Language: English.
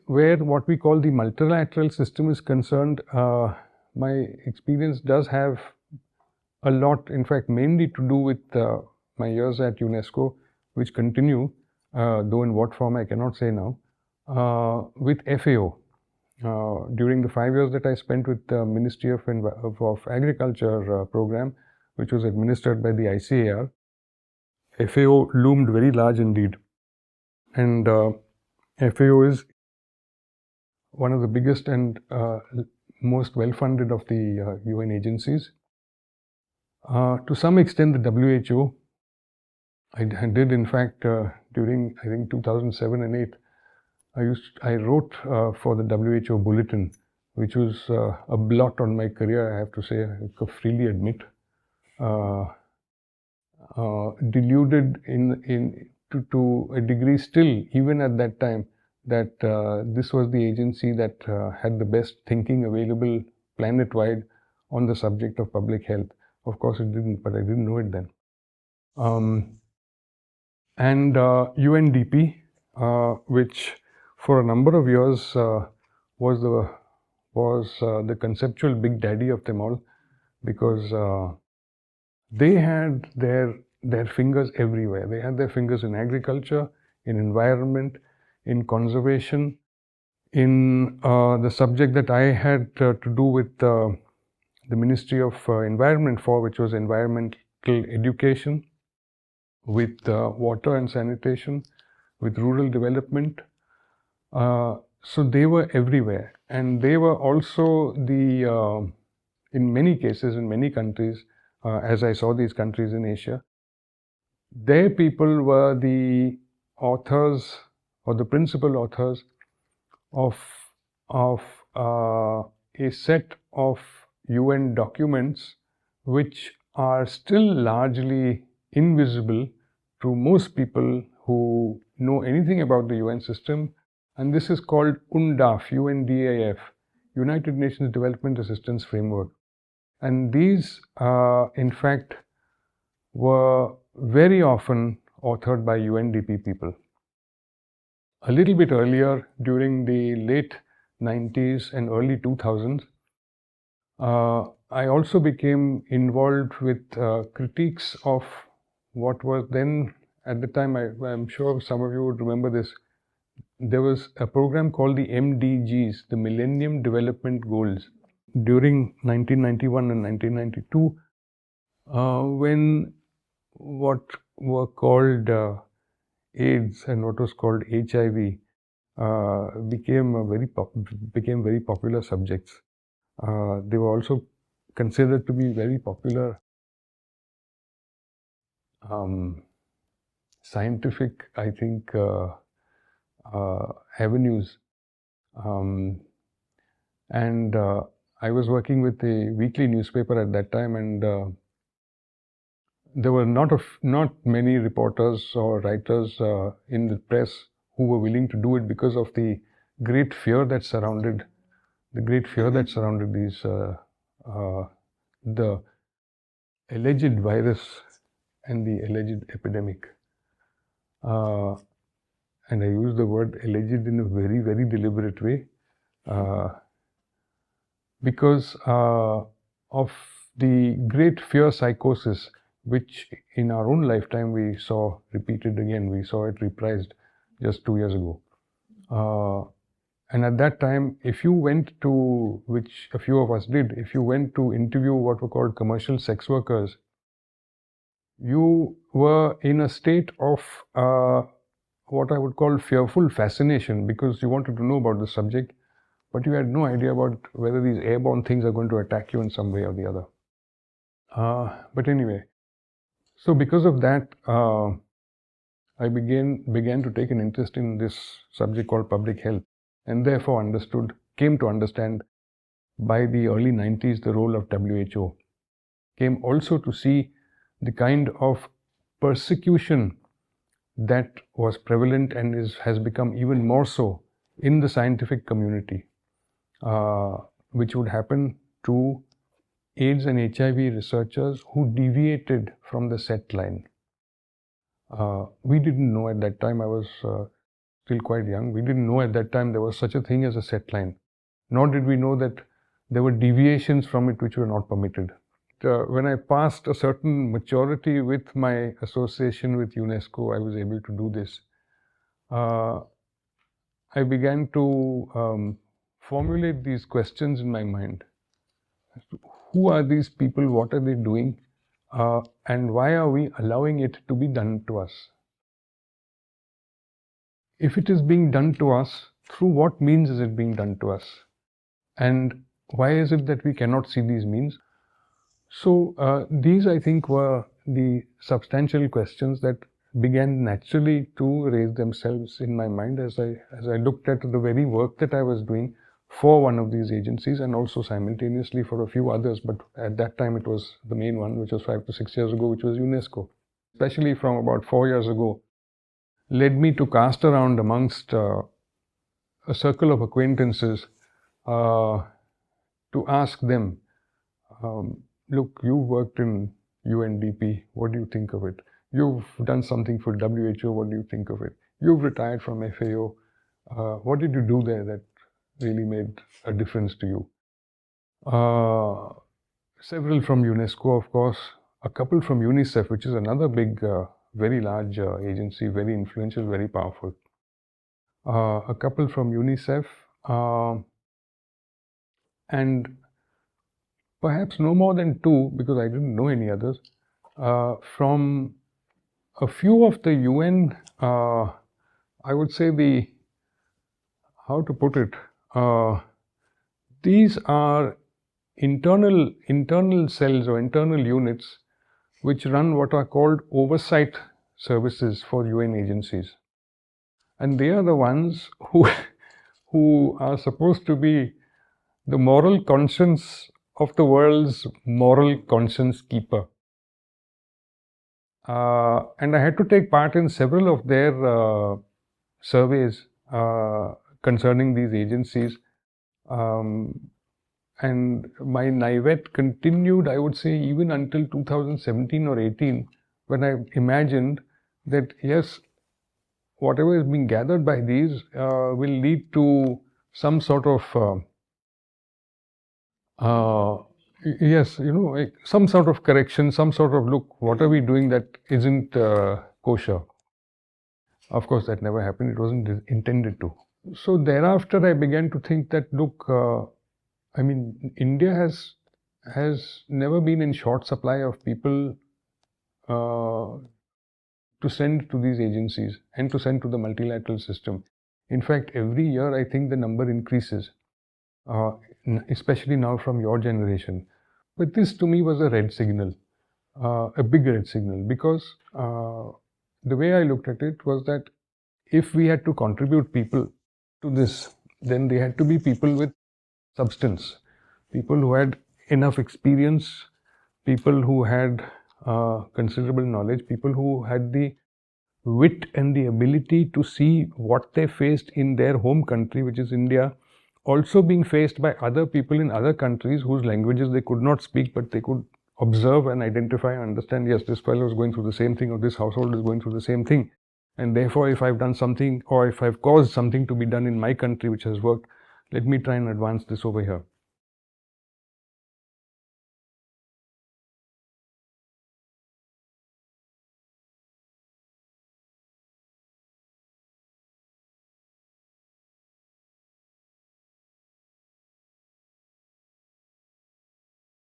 where what we call the multilateral system is concerned, my experience does have a lot, in fact, mainly to do with my years at UNESCO, which continue, though in what form I cannot say now, with FAO. During the 5 years that I spent with the Ministry of Agriculture program, which was administered by the ICAR, FAO loomed very large indeed. And FAO is one of the biggest and most well-funded of the UN agencies. To some extent, the WHO, I did in fact during, I think, 2007 and 8, I wrote for the WHO bulletin, which was a blot on my career, I have to say, I could freely admit. Deluded to a degree still, even at that time, that this was the agency that had the best thinking available planet-wide on the subject of public health. Of course it didn't, but I didn't know it then. And UNDP, which for a number of years was the conceptual big daddy of them all, because they had their fingers everywhere. They had their fingers in agriculture, in environment, in conservation, in the subject that I had to do with the Ministry of Environment for, which was environmental education, with water and sanitation, with rural development. So they were everywhere, and they were also the, in many cases, in many countries, as I saw these countries in Asia, their people were the authors or the principal authors of a set of UN documents which are still largely invisible to most people who know anything about the UN system, and this is called UNDAF, UNDAF, United Nations Development Assistance Framework. And these, in fact, were very often authored by UNDP people. A little bit earlier, during the late 90s and early 2000s, I also became involved with critiques of what was then, at the time, I'm sure some of you would remember this, there was a program called the MDGs, the Millennium Development Goals, during 1991 and 1992, when what were called AIDS and what was called HIV became very popular subjects. They were also considered to be very popular scientific, I think, avenues. And I was working with a weekly newspaper at that time, and there were not many reporters or writers in the press who were willing to do it because of the great fear that surrounded these the alleged virus and the alleged epidemic. And I use the word alleged in a very, very deliberate way, because of the great fear-psychosis, which in our own lifetime we saw repeated again. We saw it reprised just 2 years ago. And at that time, if you went to, which a few of us did, if you went to interview what were called commercial sex workers, you were in a state of what I would call fearful fascination, because you wanted to know about the subject, but you had no idea about whether these airborne things are going to attack you in some way or the other. But anyway, so because of that, I began to take an interest in this subject called public health, and therefore came to understand by the early 90s the role of WHO. Came also to see the kind of persecution that was prevalent and has become even more so in the scientific community, which would happen to AIDS and HIV researchers who deviated from the set line. We didn't know at that time. I was still still quite young. We didn't know at that time there was such a thing as a set line. Nor did we know that there were deviations from it which were not permitted. When I passed a certain maturity with my association with UNESCO, I was able to do this. I began to formulate these questions in my mind. Who are these people? What are they doing? And why are we allowing it to be done to us? If it is being done to us, through what means is it being done to us? And why is it that we cannot see these means? So these, I think, were the substantial questions that began naturally to raise themselves in my mind as I looked at the very work that I was doing for one of these agencies, and also simultaneously for a few others. But at that time it was the main one, which was 5 to 6 years ago, which was UNESCO. Especially from about 4 years ago, led me to cast around amongst a circle of acquaintances to ask them, look, you've worked in UNDP, what do you think of it? You've done something for WHO, what do you think of it? You've retired from FAO, what did you do there that really made a difference to you? Several from UNESCO, of course, a couple from UNICEF, which is another big, very large agency, very influential, very powerful. A couple from UNICEF, and perhaps no more than 2, because I didn't know any others, from a few of the UN, I would say how to put it, these are internal cells or internal units which run what are called oversight services for UN agencies. And they are the ones who are supposed to be the moral conscience of the world's moral conscience keeper. And I had to take part in several of their surveys concerning these agencies. And my naivete continued, I would say, even until 2017 or 18, when I imagined that, yes, whatever is being gathered by these will lead to some sort of yes, like some sort of correction, some sort of look, what are we doing that isn't kosher? Of course, that never happened. It wasn't intended to. So thereafter, I began to think that, look, I mean, India has never been in short supply of people to send to these agencies and to send to the multilateral system. In fact, every year, I think the number increases. Especially now from your generation. But this to me was a red signal, a big red signal, because the way I looked at it was that if we had to contribute people to this, then they had to be people with substance, people who had enough experience, people who had considerable knowledge, people who had the wit and the ability to see what they faced in their home country, which is India, also being faced by other people in other countries whose languages they could not speak, but they could observe and identify and understand, yes, this fellow is going through the same thing, or this household is going through the same thing. And therefore, if I've done something, or if I've caused something to be done in my country which has worked, let me try and advance this over here.